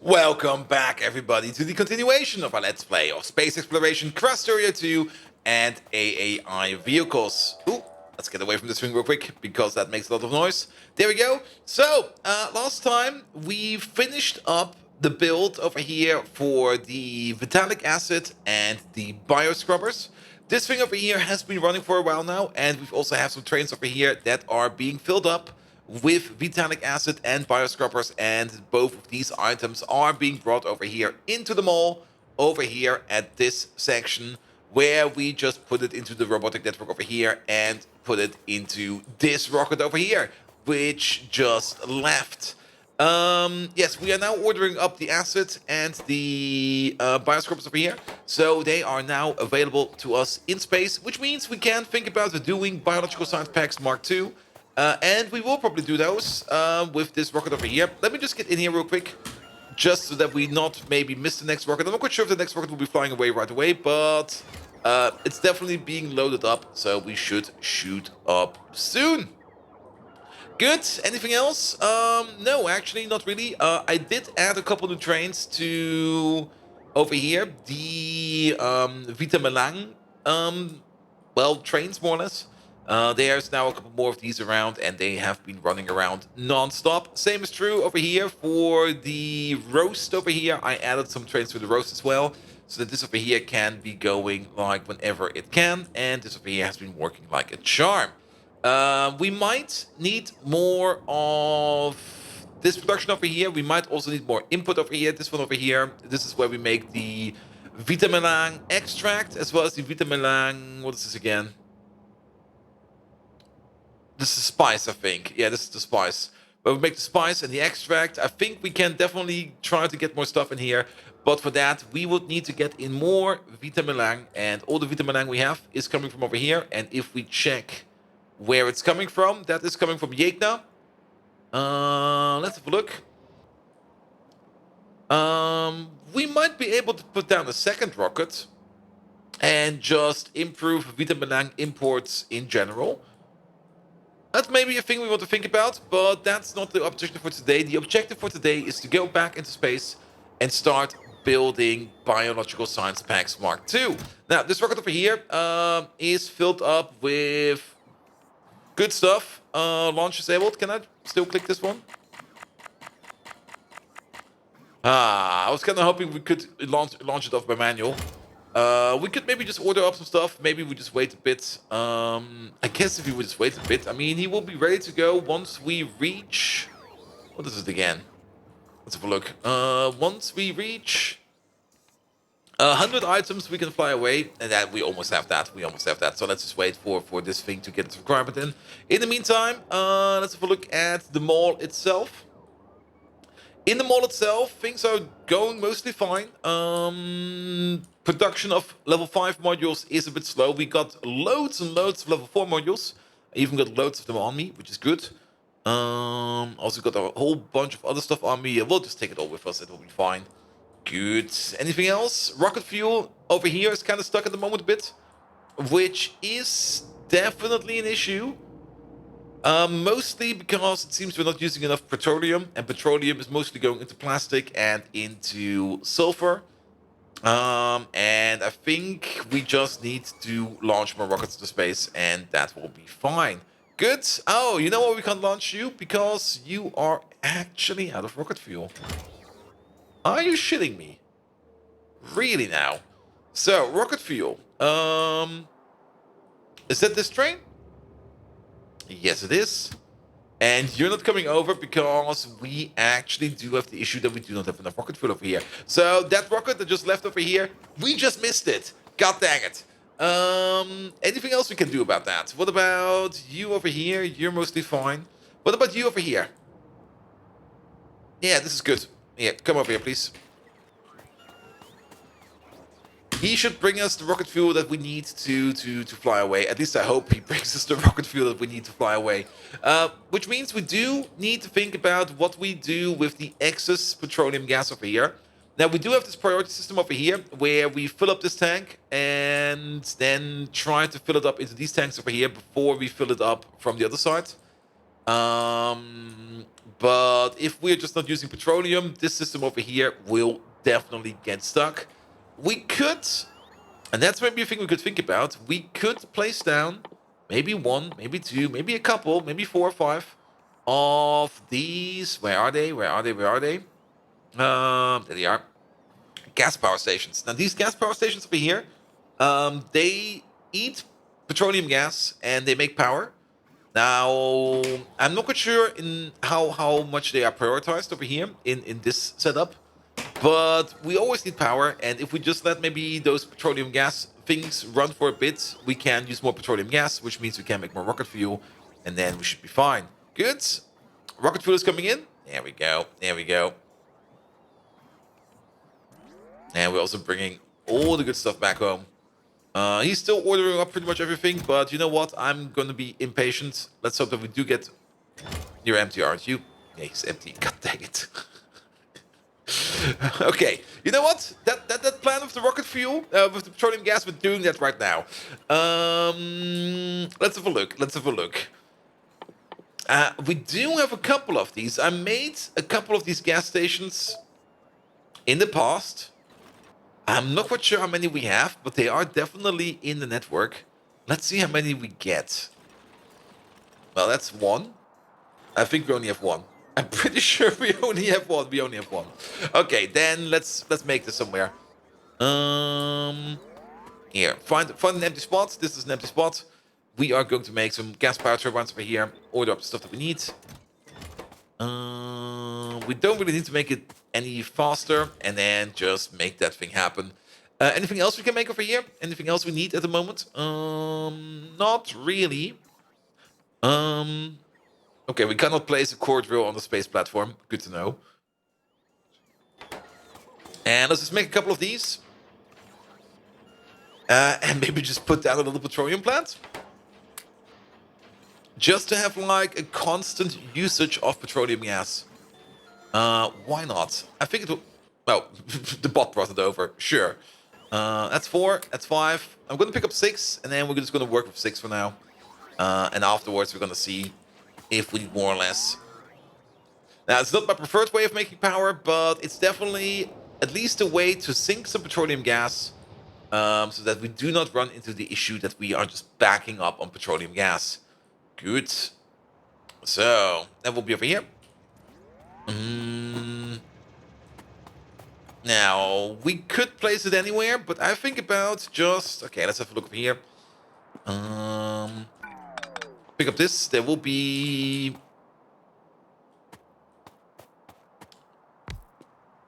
Welcome back, everybody, to the continuation of our Let's Play of Space Exploration, Krastorio 2, and AAI vehicles. Ooh, let's get away from this thing real quick, because that makes a lot of noise. There we go. So, last time, we finished up the build over here for the Vitalic Acid and the Bioscrubbers. This thing over here has been running for a while now, and we also have some trains over here that are being filled up with Vitalic Acid and Bioscrubbers, and both of these items are being brought over here into the mall, over here at this section, where we just put it into the robotic network over here and put it into this rocket over here, which just left. Yes, we are now ordering up the acid and the bioscrubbers over here, so they are now available to us in space, which means we can think about doing biological science packs Mark II. And we will probably do those with this rocket over here. Let me just get in here real quick, just so that we not maybe miss the next rocket. I'm not quite sure if the next rocket will be flying away right away, but it's definitely being loaded up, so we should shoot up soon. Good. Anything else? No, actually, not really. I did add a couple new trains to over here. The Vita Melang, well, trains more or less. There's now a couple more of these around, and they have been running around non-stop. Same is true over here for the roast over here. I added some trains to the roast as well, so that this over here can be going like whenever it can, and this over here has been working like a charm. We might need more of this production over here. We might also need more input over here. This one over here, this is where we make the Vita Melang extract, as well as the Vita Melang, what is this again? This is spice, I think. Yeah, this is the spice. But we make the spice and the extract. I think we can definitely try to get more stuff in here. But for that, we would need to get in more Vita Melang. And all the Vita Melang we have is coming from over here. And if we check where it's coming from, that is coming from Yekna. Let's have a look. We might be able to put down a second rocket and just improve Vita Melang imports in general. That's maybe a thing we want to think about, but that's not the objective for today. The objective for today is to go back into space and start building biological science packs Mark II. Now, this rocket over here is filled up with good stuff. Launch disabled. Can I still click this one? I was kind of hoping we could launch it off by manual. We could maybe just order up some stuff. Maybe we just wait a bit. I guess if we would just wait a bit. I mean, he will be ready to go once we reach... What is it again? Let's have a look. Once we reach 100 items, we can fly away. And that we almost have that. We almost have that. So let's just wait for this thing to get its requirement in. In the meantime, let's have a look at the mall itself. In the mall itself, things are going mostly fine. Production of level 5 modules is a bit slow. We got loads and loads of level 4 modules. I even got loads of them on me, which is good. Also got a whole bunch of other stuff on me. We'll just take it all with us. It will be fine. Good. Anything else? Rocket fuel over here is kind of stuck at the moment a bit, which is definitely an issue. Mostly because it seems we're not using enough petroleum, and petroleum is mostly going into plastic and into sulfur. And I think we just need to launch more rockets to space, and that will be fine. Good. Oh, you know what? We can't launch you because you are actually out of rocket fuel. Are you shitting me? Really now? So, rocket fuel. Is that this train? Yes, it is. And you're not coming over because we actually do have the issue that we do not have enough rocket fuel over here. So that rocket that just left over here, we just missed it. God dang it. Anything else we can do about that? What about you over here? You're mostly fine. What about you over here? Yeah, this is good. Yeah, come over here, please. He should bring us the rocket fuel that we need to fly away. At least I hope he brings us the rocket fuel that we need to fly away. Which means we do need to think about what we do with the excess petroleum gas over here. Now, we do have this priority system over here where we fill up this tank and then try to fill it up into these tanks over here before we fill it up from the other side. But if we're just not using petroleum, this system over here will definitely get stuck. We could, and that's maybe a thing we could think about, we could place down maybe one, maybe two, maybe a couple, maybe 4 or 5 of these. Where are they? Where are they? Where are they? There they are. Gas power stations. Now, these gas power stations over here, they eat petroleum gas and they make power. Now, I'm not quite sure in how much they are prioritized over here in this setup, but we always need power, and if we just let maybe those petroleum gas things run for a bit, we can use more petroleum gas, which means we can make more rocket fuel, and then we should be fine. Good. Rocket fuel is coming in. There we go. There we go. And we're also bringing all the good stuff back home. He's still ordering up pretty much everything, but you know what? I'm going to be impatient. Let's hope that we do get... You're empty, aren't you? Yeah, he's empty. God dang it. Okay, you know what? That plan of the rocket fuel, with the petroleum gas, we're doing that right now. Let's have a look. Let's have a look. We do have a couple of these. I made a couple of these gas stations in the past. I'm not quite sure how many we have, but they are definitely in the network. Let's see how many we get. Well, that's one. I think we only have one. I'm pretty sure we only have one. We only have one. Okay, then let's make this somewhere. Here, find an empty spot. This is an empty spot. We are going to make some gas power turbines over here. Order up the stuff that we need. We don't really need to make it any faster, and then just make that thing happen. Anything else we can make over here? Anything else we need at the moment? Not really. Okay, we cannot place a core drill on the space platform. Good to know. And let's just make a couple of these. And maybe just put down a little petroleum plant. Just to have like a constant usage of petroleum gas. Why not? I think it will... Well, the bot brought it over. Sure. That's 4. That's 5. I'm going to pick up 6. And then we're just going to work with 6 for now. And afterwards we're going to see if we need more or less. Now, it's not my preferred way of making power, but it's definitely at least a way to sink some petroleum gas. So that we do not run into the issue that we are just backing up on petroleum gas. Good. So, that will be over here. Now, we could place it anywhere, but I think about just... Okay, let's have a look over here. Pick up this. There will be...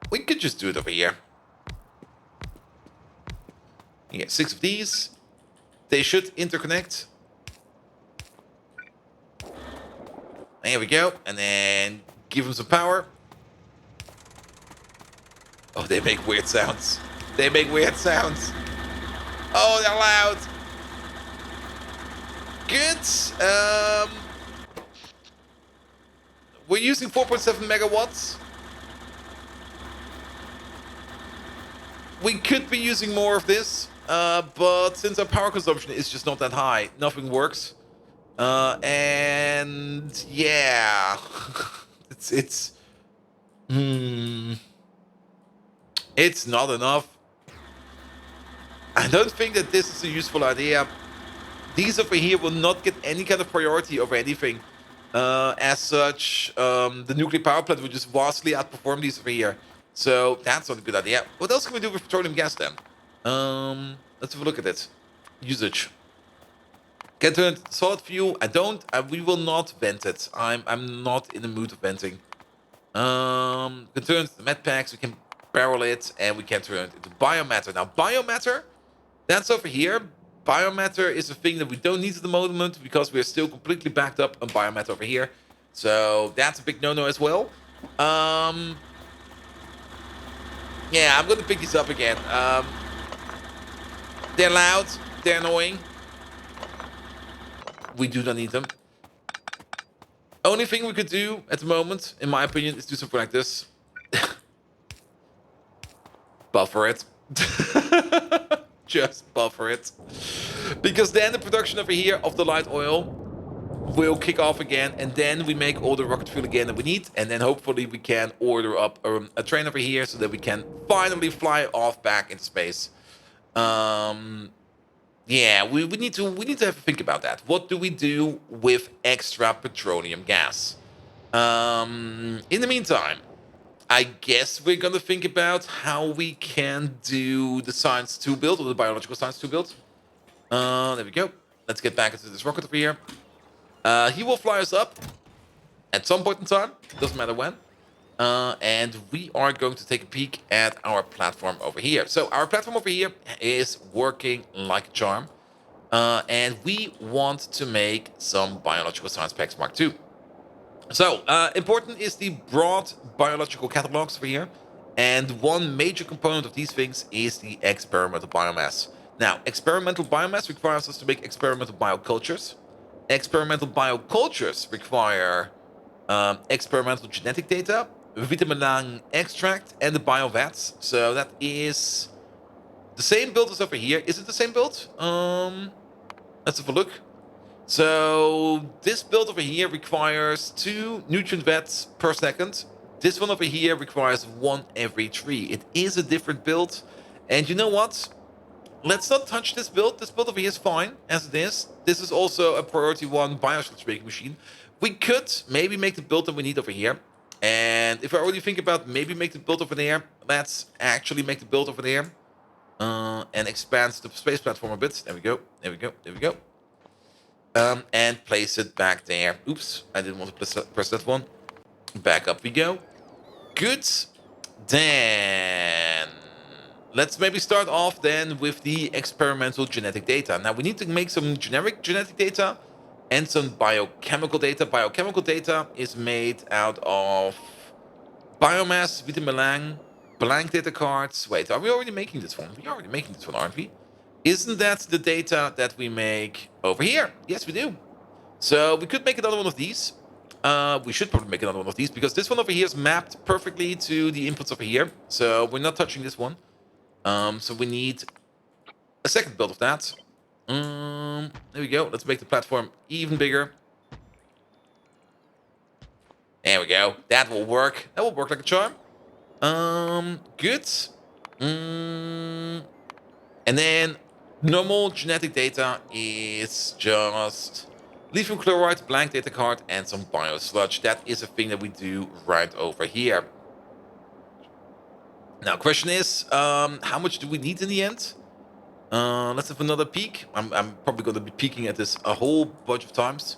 We could just do it over here. Yeah, 6 of these. They should interconnect. There we go. And then give them some power. Oh, they make weird sounds. They make weird sounds. Oh, they're loud. Good. We're using 4.7 megawatts. We could be using more of this, but since our power consumption is just not that high, nothing works. And yeah, it's not enough. I don't think that this is a useful idea. These over here will not get any kind of priority over anything. As such, the nuclear power plant will just vastly outperform these over here. So that's not a good idea. What else can we do with petroleum gas then? Let's have a look at it. Usage. Can turn solid fuel. We will not vent it. I'm not in the mood of venting. Can turn it into med packs. We can barrel it, and we can turn it into biomatter. Now, biomatter, that's over here. Biomatter is a thing that we don't need at the moment because we're still completely backed up on biomatter over here. So that's a big no-no as well. Yeah, I'm gonna pick these up again. They're loud. They're annoying. We do not need them. Only thing we could do at the moment, in my opinion, is do something like this. Buffer it. Just buffer it. Because then the production over here of the light oil will kick off again, and then we make all the rocket fuel again that we need, and then hopefully we can order up a train over here so that we can finally fly off back into space. Yeah, we need to have a think about that. What do we do with extra petroleum gas? In the meantime, I guess we're gonna think about how we can do the science 2 build, or the biological science 2 build. There we go. Let's get back into this rocket over here. He will fly us up at some point in time. Doesn't matter when. And we are going to take a peek at our platform over here. So our platform over here is working like a charm. And we want to make some biological science packs Mark II. So, important is the broad biological catalogs over here. And one major component of these things is the experimental biomass. Now, experimental biomass requires us to make experimental biocultures. Experimental biocultures require experimental genetic data, vitamin lang extract, and the biovats. So that is the same build as over here. Is it the same build? Let's have a look. So this build over here requires 2 nutrient vats per second. This one over here requires 1 every 3. It is a different build. And you know what? Let's not touch this build. This build over here is fine as it is. This is also a priority 1 biosludge making machine. We could maybe make the build that we need over here. And if I already think about maybe make the build over there, let's actually make the build over there. And expand the space platform a bit. There we go. There we go. There we go. And place it back there. Oops, I didn't want to press that one. Back up we go. Good. Then let's maybe start off then with the experimental genetic data. Now we need to make some generic genetic data and some biochemical data. Biochemical data is made out of biomass, vitamin lang, blank data cards. Wait, are we already making this one? We are already making this one, aren't we? Isn't that the data that we make over here? Yes, we do. So we could make another one of these. We should probably make another one of these because this one over here is mapped perfectly to the inputs over here. So we're not touching this one. So we need a second build of that. There we go. Let's make the platform even bigger. There we go. That will work. That will work like a charm. Good. And then normal genetic data is just lithium chloride, blank data card, and some biosludge. That is a thing that we do right over here. Now, question is, how much do we need in the end? Let's have another peek. I'm probably going to be peeking at this a whole bunch of times.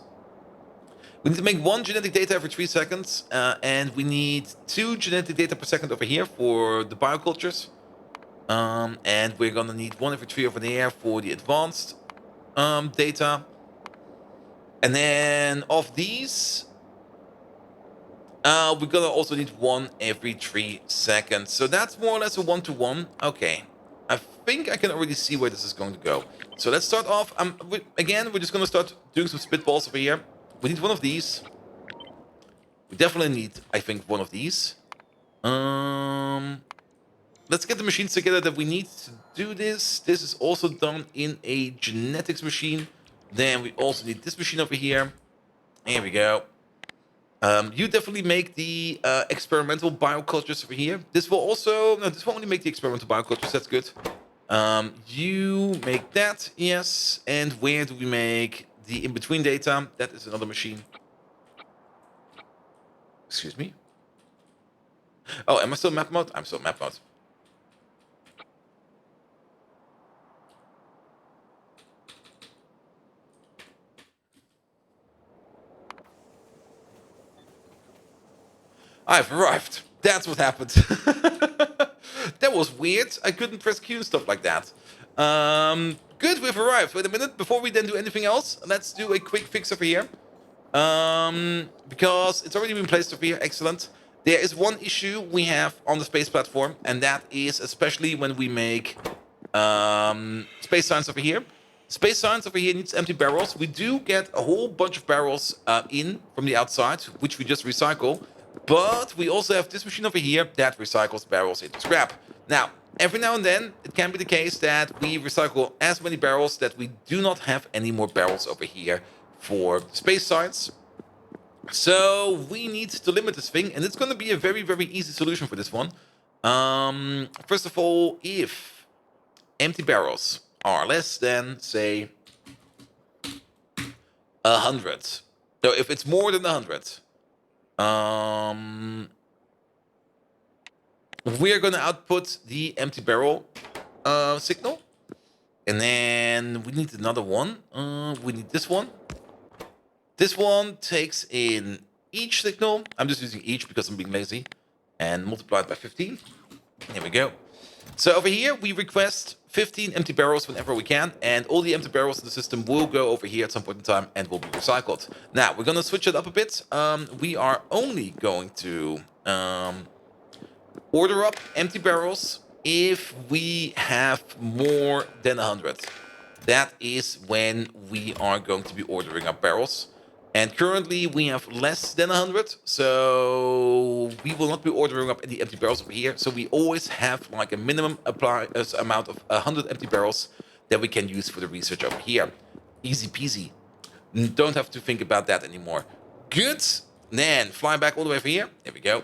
We need to make 1 genetic data every 3 seconds, and we need 2 genetic data per second over here for the biocultures. And we're gonna need 1 every 3 over there for the advanced data. And then of these, we're gonna also need 1 every 3 seconds. So that's more or less a 1-to-1. Okay, I think I can already see where this is going to go. So let's start off. Again, we're just gonna start doing some spitballs over here. We need 1 of these. We definitely need, I think, 1 of these. Let's get the machines together that we need to do this. This is also done in a genetics machine. Then we also need this machine over here. Here we go. You definitely make the experimental biocultures over here. This will also... No, this will only make the experimental biocultures. That's good. You make that, yes. And where do we make the in-between data? That is another machine. Excuse me. Oh, am I still map mode? I'm still map mode. I've arrived. That's what happened. That was weird. I couldn't press Q and stuff like that. Good, we've arrived. Wait a minute. Before we then do anything else, let's do a quick fix over here. Because it's already been placed over here. Excellent. There is one issue we have on the space platform, and that is especially when we make space science over here. Space science over here needs empty barrels. We do get a whole bunch of barrels in from the outside, which we just recycle. But we also have this machine over here that recycles barrels into scrap. Now, every now and then, it can be the case that we recycle as many barrels that we do not have any more barrels over here for space science. So we need to limit this thing, and it's going to be a very, very easy solution for this one. First of all, if empty barrels are less than, say, 100. So if it's more than 100, we're going to output the empty barrel signal. And then we need another one. We need this one. This one takes in each signal. I'm just using each because I'm being lazy. And multiply it by 15. Here we go. So over here, we request 15 empty barrels whenever we can. And all the empty barrels in the system will go over here at some point in time and will be recycled. Now, we're going to switch it up a bit. We are only going to order up empty barrels if we have more than 100. That is when we are going to be ordering up barrels. And currently we have less than 100, so we will not be ordering up any empty barrels over here. So we always have like a minimum amount of 100 empty barrels that we can use for the research over here. Easy peasy. Don't have to think about that anymore. Good. Then fly back all the way over here. There we go.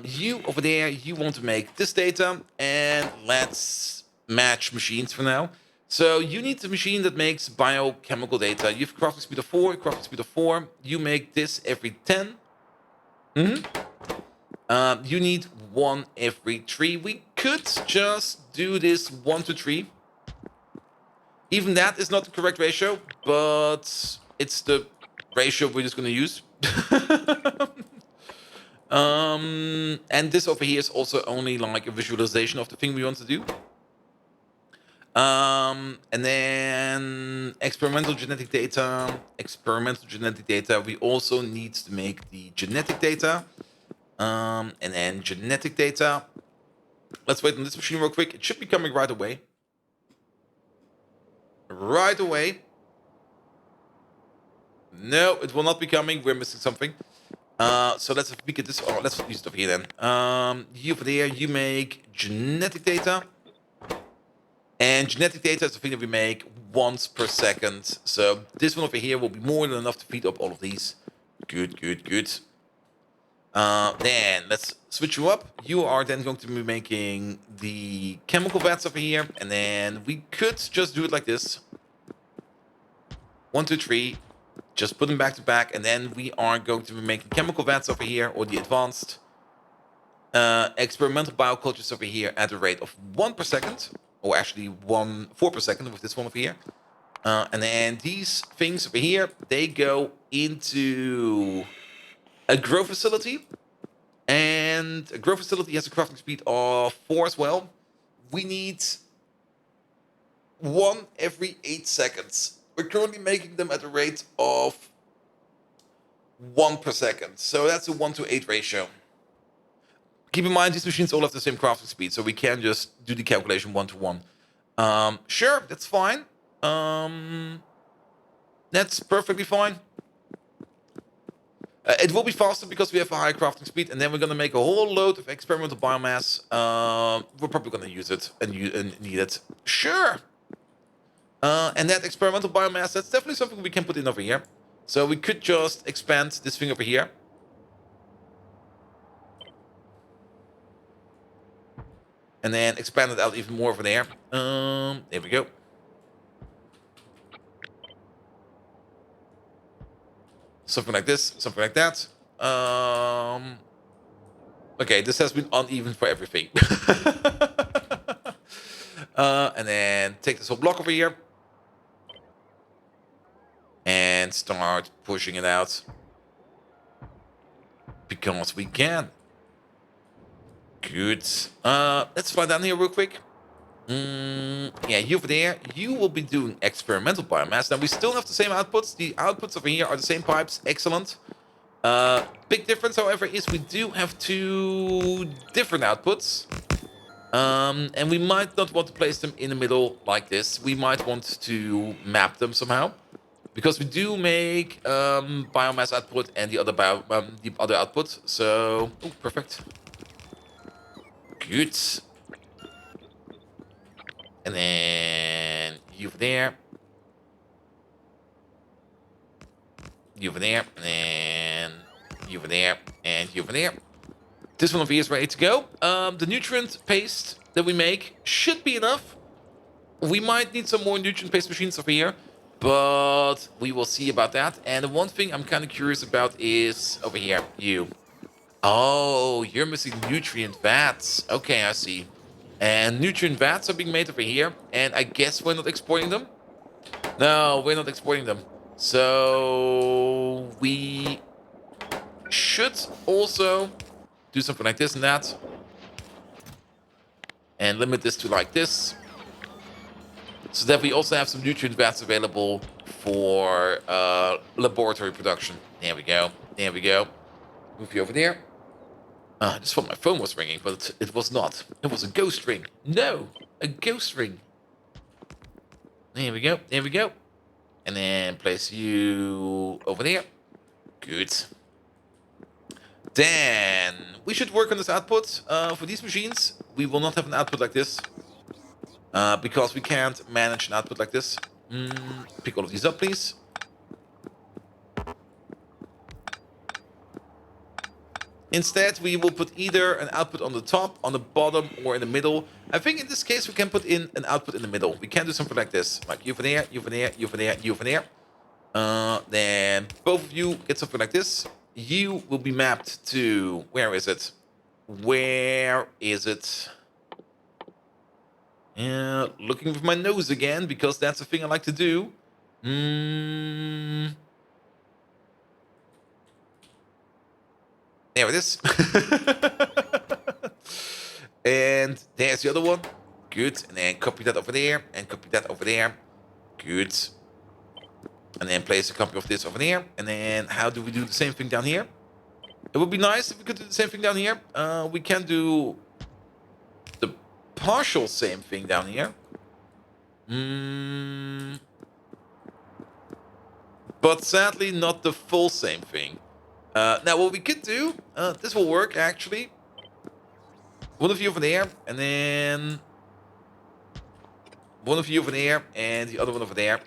You over there, you want to make this data, and let's match machines for now. So you need the machine that makes biochemical data. You have crafting speed of 4, crafting speed of 4. You make this every 10. You need 1 every 3. We could just do this 1 to 3. Even that is not the correct ratio, but it's the ratio we're just going to use. And this over here is also only like a visualization of the thing we want to do. And then experimental genetic data. We also need to make the genetic data. And then genetic data. Let's wait on this machine real quick. It should be coming right away. Right away. No, it will not be coming. We're missing something. So let's peek at this. Oh, let's use it over here then. You over there, you make genetic data. And genetic data is the thing that we make once per second. So this one over here will be more than enough to feed up all of these. Good. Then let's switch you up. You are then going to be making the chemical vats over here. And then we could just do it like this. 1, 2, 3. Just put them back to back. And then we are going to be making chemical vats over here, or the advanced experimental biocultures over here at a rate of 1 per second. Or actually 4 per second with this one over here. And then these things over here, they go into a grow facility. And a grow facility has a crafting speed of 4 as well. We need 1 every 8 seconds. We're currently making them at a rate of 1 per second. So that's a 1 to 8 ratio. Keep in mind, these machines all have the same crafting speed, so we can just do the calculation 1 to 1. Sure, that's fine. That's perfectly fine. It will be faster because we have a high crafting speed, and then we're going to make a whole load of experimental biomass. We're probably going to use it and need it. Sure. And that experimental biomass, that's definitely something we can put in over here. So we could just expand this thing over here. And then expand it out even more over there. There we go. Something like this, something like that. Okay, this has been uneven for everything. And then take this whole block over here. And start pushing it out. Because we can. Good. Let's fly down here real quick. Yeah, you over there, you will be doing experimental biomass. Now, we still have the same outputs. The outputs over here are the same pipes. Excellent. Big difference, however, is we do have 2 different outputs. And we might not want to place them in the middle like this. We might want to map them somehow. Because we do make biomass output and the other output. So, oh, perfect. Good. And then you over there. you over there, and then you over there, and you over there. This one over here is ready to go. The nutrient paste that we make should be enough. We might need some more nutrient paste machines over here, but we will see about that. And the one thing I'm kind of curious about is over here, you. Oh, you're missing nutrient vats. Okay, I see. And nutrient vats are being made over here, and I guess we're not exporting them? No, we're not exporting them. So we should also do something like this and that. And limit this to like this. So that we also have some nutrient vats available for laboratory production. There we go. There we go. Move you over there. I just thought my phone was ringing, but it was not. It was a ghost ring. No, a ghost ring. There we go. There we go. And then place you over there. Good. Then we should work on this output. For these machines, we will not have an output like this. Because we can't manage an output like this. Pick all of these up, please. Instead, we will put either an output on the top, on the bottom, or in the middle. I think in this case, we can put in an output in the middle. We can do something like this. Like you over there, you over there, you over there, you over there. Then both of you get something like this. You will be mapped to... Where is it? Where is it? Looking with my nose again, because that's the thing I like to do. There it is. And there's the other one. Good. And then copy that over there. And copy that over there. Good. And then place a copy of this over there. And then how do we do the same thing down here? It would be nice if we could do the same thing down here. We can do the partial same thing down here. But sadly, not the full same thing. Now, what we could do, this will work actually. One of you over there, and then one of you over there, and the other one over there.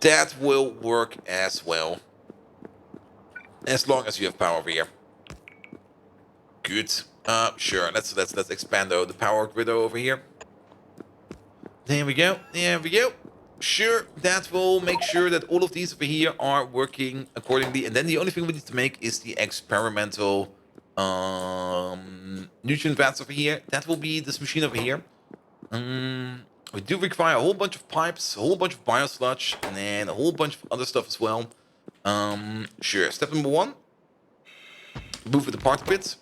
That will work as well. As long as you have power over here. Good. Sure. Let's expand the power grid over here. There we go. There we go. Sure, that will make sure that all of these over here are working accordingly. And then the only thing we need to make is the experimental nutrient vats over here. That will be this machine over here. We do require a whole bunch of pipes, a whole bunch of biosludge, and then a whole bunch of other stuff as well. Sure, step number 1. Move it apart a bit.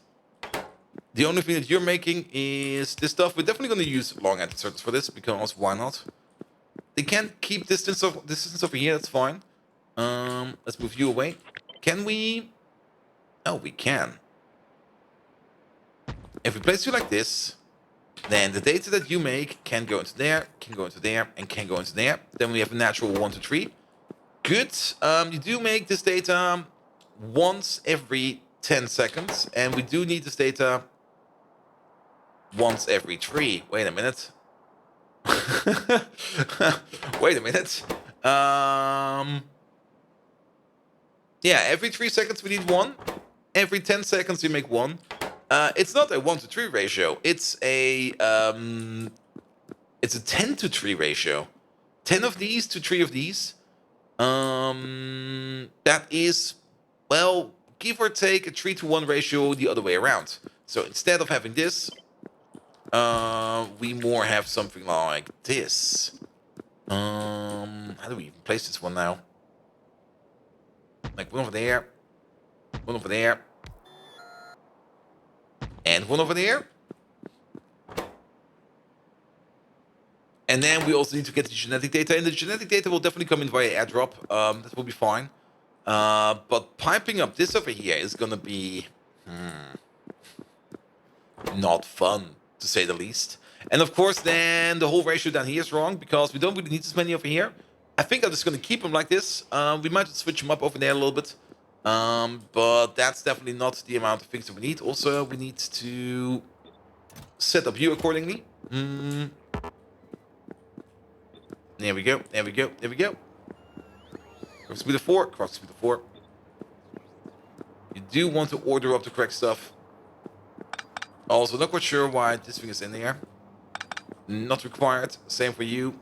The only thing that you're making is this stuff. We're definitely going to use long anti-circuits for this, because why not? They can't keep distance over here, that's fine. Let's move you away. Can we? Oh, we can. If we place you like this, then the data that you make can go into there, can go into there, and can go into there. Then we have a natural 1 to 3. Good. You do make this data once every 10 seconds, and we do need this data once every 3. Wait a minute. Wait a minute. Yeah, every 3 seconds we need 1. Every 10 seconds we make 1. It's not a 1 to 3 ratio. It's a 10 to 3 ratio. 10 of these to 3 of these. That is, well, give or take a 3 to 1 ratio the other way around. So instead of having this, we more have something like this. How do we even place this one now? Like one over there, one over there, and one over there. And then we also need to get the genetic data, and the genetic data will definitely come in via airdrop. That will be fine. But piping up this over here is gonna be not fun, to say the least. And of course, then the whole ratio down here is wrong, because we don't really need this many over here. I think I'm just going to keep them like this. We might just switch them up over there a little bit. But that's definitely not the amount of things that we need. Also, we need to set up you accordingly. There we go, there we go, there we go. Cross speed of 4, cross speed of 4. You do want to order up the correct stuff. Also, not quite sure why this thing is in there. Not required. Same for you.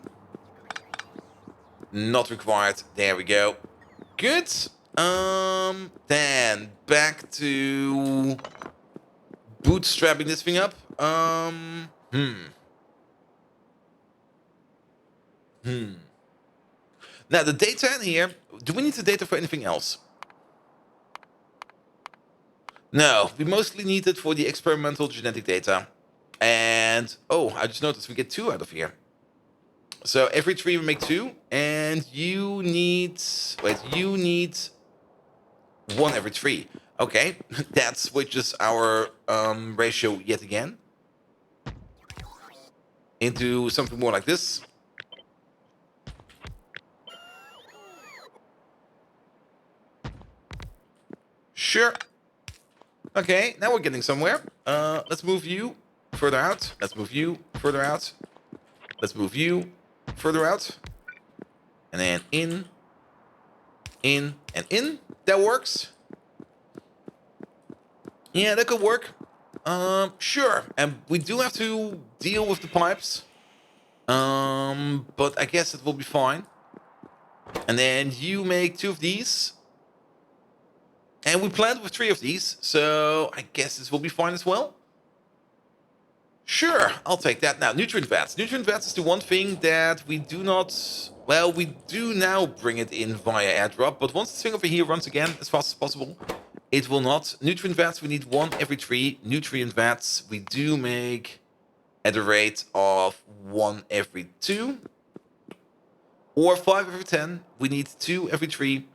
Not required. There we go. Good. Then back to bootstrapping this thing up. Now the data in here. Do we need the data for anything else? No, we mostly need it for the experimental genetic data. And oh, I just noticed we get 2 out of here. So every tree we make 2, and you need 1 every 3. Okay, that switches our ratio yet again into something more like this. Sure. Okay, now we're getting somewhere. Let's move you further out. Let's move you further out. Let's move you further out. And then in, and in. That works. Yeah, that could work. Sure. And we do have to deal with the pipes. But I guess it will be fine. And then you make 2 of these. And we planned with 3 of these, so I guess this will be fine as well. Sure, I'll take that. Now, nutrient vats. Nutrient vats is the one thing that we do not... Well, we do now bring it in via airdrop, but once this thing over here runs again as fast as possible, it will not. Nutrient vats, we need 1 every 3. Nutrient vats, we do make at a rate of 1 every 2. Or 5 every 10. We need 2 every 3.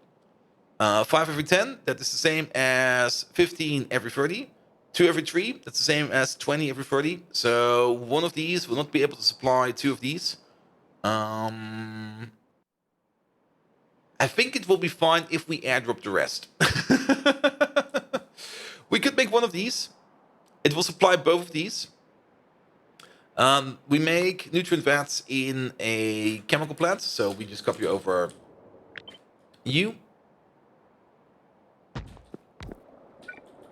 5 every 10, that is the same as 15 every 30. 2 every 3, that's the same as 20 every 30. So 1 of these will not be able to supply 2 of these. I think it will be fine if we airdrop the rest. We could make 1 of these. It will supply both of these. We make nutrient vats in a chemical plant, so we just copy over you.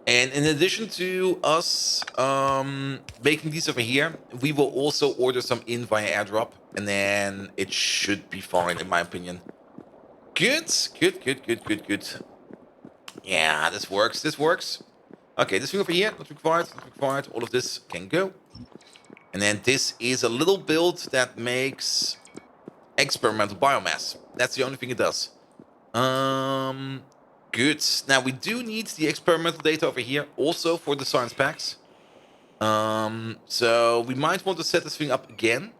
And in addition to us making these over here, we will also order some in via airdrop, and then it should be fine, in my opinion. Good. Yeah, this works. Okay, this thing over here, not required. All of this can go. And then this is a little build that makes experimental biomass. That's the only thing it does. Good. Now we do need the experimental data over here also for the science packs. So we might want to set this thing up again.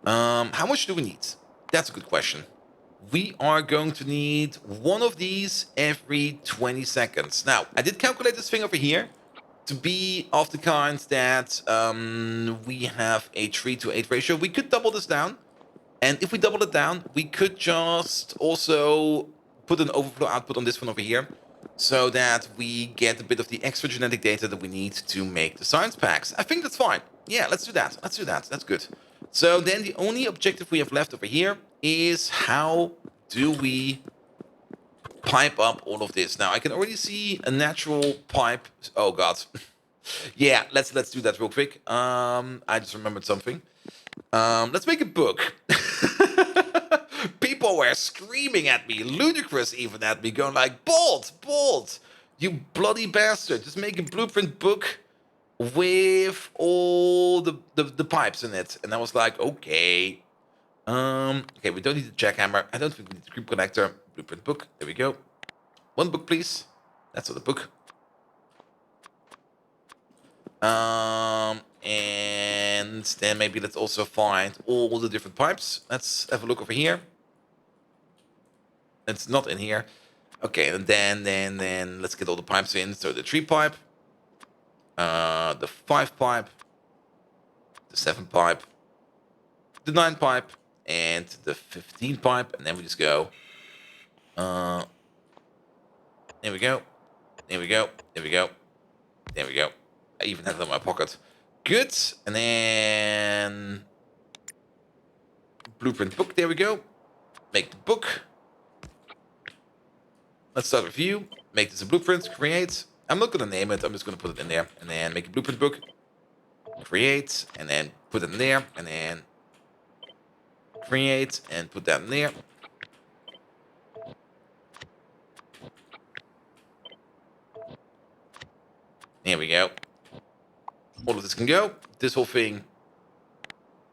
How much do we need? That's a good question. We are going to need 1 of these every 20 seconds. Now, I did calculate this thing over here to be of the kind that we have a 3-to-8 ratio. We could double this down. And if we double it down, we could just also put an overflow output on this one over here, so that we get a bit of the extra genetic data that we need to make the science packs. I think that's fine. Yeah, let's do that. That's good. So then the only objective we have left over here is how do we pipe up all of this. Now I can already see a natural pipe. Oh god. Yeah, let's do that real quick. I just remembered something. Let's make a book. People were screaming at me, ludicrous even at me, going like, Bolt, you bloody bastard, just make a blueprint book with all the pipes in it. And I was like, okay. Okay, we don't need the jackhammer. I don't think we need the creep connector. Blueprint book, there we go. 1 book, please. That's for the book. And then maybe let's also find all the different pipes. Let's have a look over here. It's not in here. Okay, and then let's get all the pipes in. So the 3 pipe, the 5 pipe, the 7 pipe, the 9 pipe, and the 15 pipe, and then we just go. There we go. I even have it in my pocket. Good. And then blueprint book. There we go. Make the book. Let's start with you. Make this a blueprint. Create. I'm not gonna name it. I'm just gonna put it in there, and then make a blueprint book. Create, and then put it in there, and then create, and put that in there. There we go. All of this can go. This whole thing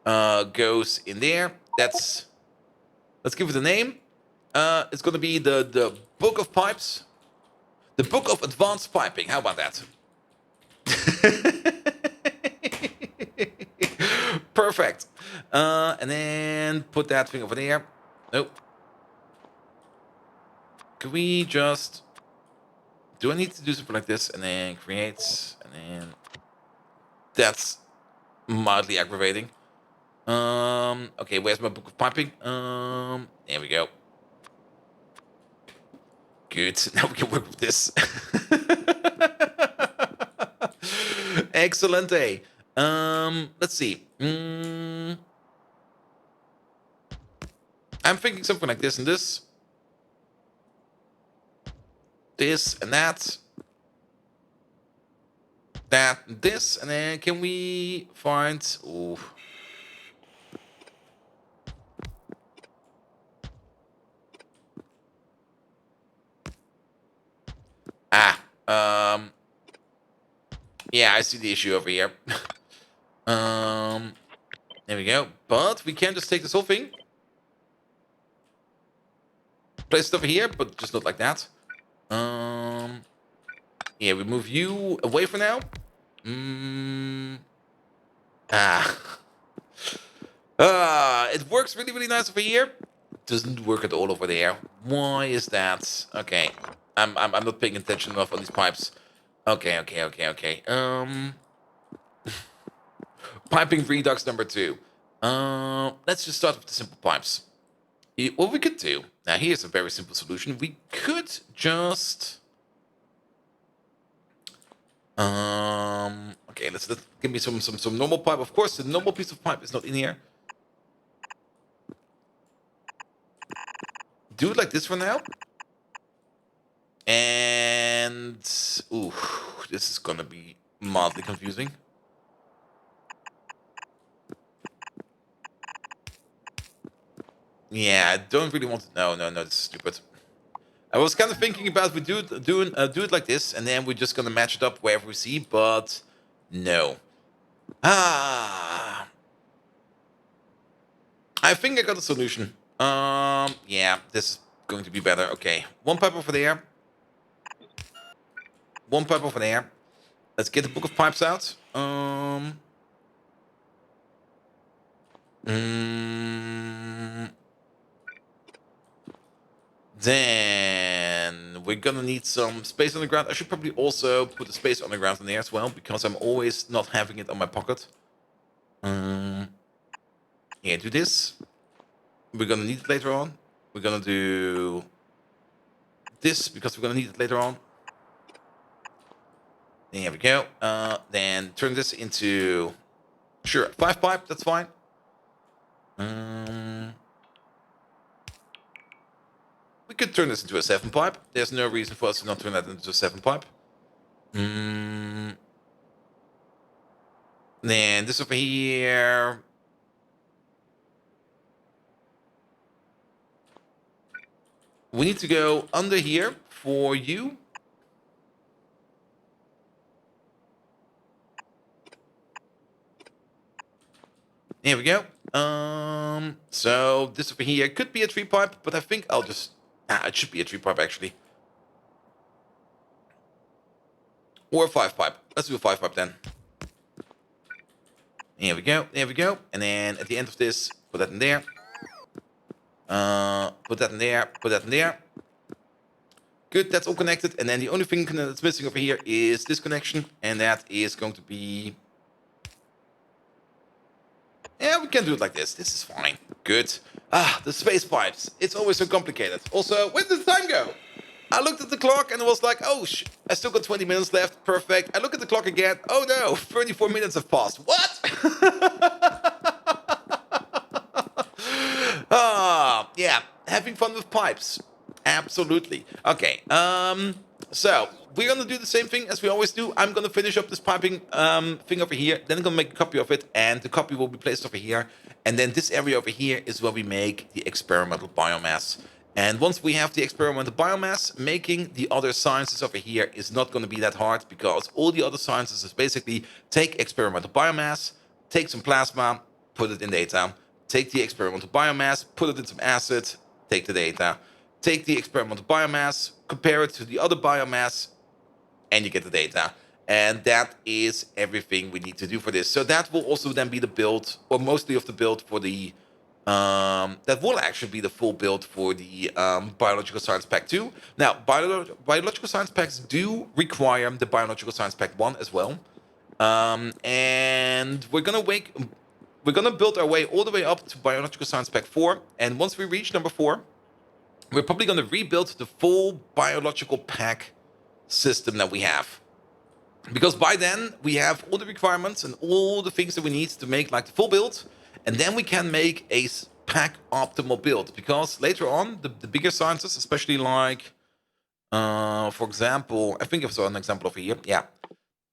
goes in there. Let's give it a name. It's gonna be the Book of Pipes. The Book of Advanced Piping. How about that? Perfect. And then put that thing over there. Nope. Can we just... Do I need to do something like this? And then create. And then... That's mildly aggravating. Okay, where's my Book of Piping? There we go. Good. Now we can work with this. Excellent. Let's see. I'm thinking something like this and this. This and that. That and this. And then can we find... Ooh. Yeah, I see the issue over here. There we go. But we can just take this whole thing. Place it over here, but just not like that. Yeah, we move you away for now. It works really, really nice over here. Doesn't work at all over there. Why is that? Okay. I'm not paying attention enough on these pipes. Okay. Piping redux number 2. Let's just start with the simple pipes. What we could do, now here's a very simple solution. We could just... Okay, let's give me some normal pipe. Of course, the normal piece of pipe is not in here. Do it like this for now. And... Ooh, this is gonna be mildly confusing. Yeah, I don't really want to... No, this is stupid. I was kind of thinking about we do it like this, and then we're just gonna match it up wherever we see, but no. I think I got a solution. Yeah, this is going to be better. Okay, one pipe over there. One pipe over there. Let's get the Book of Pipes out. Then we're gonna need some space on the ground. I should probably also put the space on the ground in there as well, because I'm always not having it on my pocket. Yeah, do this. We're gonna need it later on. We're gonna do this because we're gonna need it later on. There we go. Then turn this into... Sure, 5 pipe, that's fine. We could turn this into a 7 pipe. There's no reason for us to not turn that into a 7 pipe. Then this over here. We need to go under here for you. There we go. So this over here could be a 3 pipe, but I think I'll just... it should be a 3 pipe actually. Or a 5 pipe. Let's do a 5 pipe then. There we go. And then at the end of this, put that in there. Put that in there. Good, that's all connected. And then the only thing that's missing over here is this connection. And that is going to be... Yeah, we can do it like this. This is fine. Good. The space pipes. It's always so complicated. Also, where did the time go? I looked at the clock and it was like, oh, I still got 20 minutes left. Perfect. I look at the clock again. Oh no, 34 minutes have passed. What? Yeah. having fun with pipes. Absolutely. Okay. So we're gonna do the same thing as we always do. I'm gonna finish up this piping thing over here. Then I'm gonna make a copy of it, and the copy will be placed over here. And then this area over here is where we make the experimental biomass. And once we have the experimental biomass, making the other sciences over here is not going to be that hard, because all the other sciences is basically take experimental biomass, take some plasma, put it in data, take the experimental biomass, put it in some acid, take the data, take the experimental biomass, compare it to the other biomass, and you get the data. And that is everything we need to do for this. So that will also then be the build, or mostly of the build for the that will actually be the full build for the Biological Science Pack 2. Now, Biological Science Packs do require the Biological Science Pack 1 as well. And we're gonna build our way all the way up to Biological Science Pack 4. And once we reach number 4, we're probably gonna rebuild the full Biological Pack system that we have. Because by then, we have all the requirements and all the things that we need to make like the full build. And then we can make a pack optimal build. Because later on, the bigger sciences, especially like, for example, I think I saw an example over here. Yeah.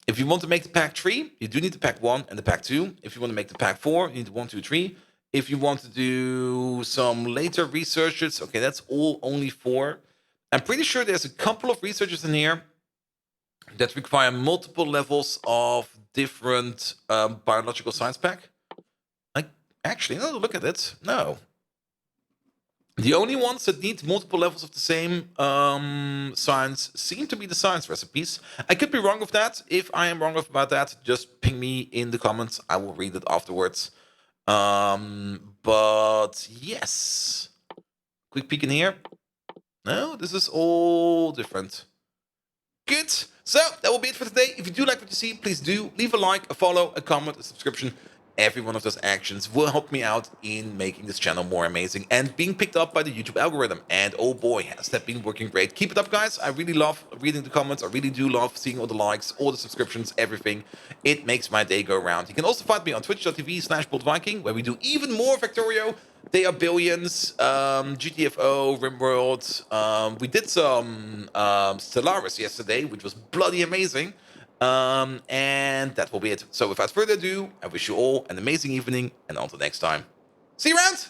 If you want to make the pack 3, you do need the pack 1 and the pack 2. If you want to make the pack 4, you need the 1, 2, 3. If you want to do some later researches, okay, that's all only 4. I'm pretty sure there's a couple of researchers in here that require multiple levels of different biological science pack. Like, actually, no, look at it. No. The only ones that need multiple levels of the same science seem to be the science recipes. I could be wrong with that. If I am wrong about that, just ping me in the comments. I will read it afterwards. But yes. Quick peek in here. No, this is all different. Good. So that will be it for today. If you do like what you see, please do leave a like, a follow, a comment, a subscription. Every one of those actions will help me out in making this channel more amazing and being picked up by the YouTube algorithm. And oh boy, has that been working great. Keep it up, guys. I really love reading the comments. I really do love seeing all the likes, all the subscriptions, everything. It makes my day go round. You can also find me on twitch.tv/BoldViking, where we do even more Factorio. They are billions, GTFO, RimWorld. We did some Stellaris yesterday, which was bloody amazing. And that will be it. So without further ado, I wish you all an amazing evening, and until next time, see you around!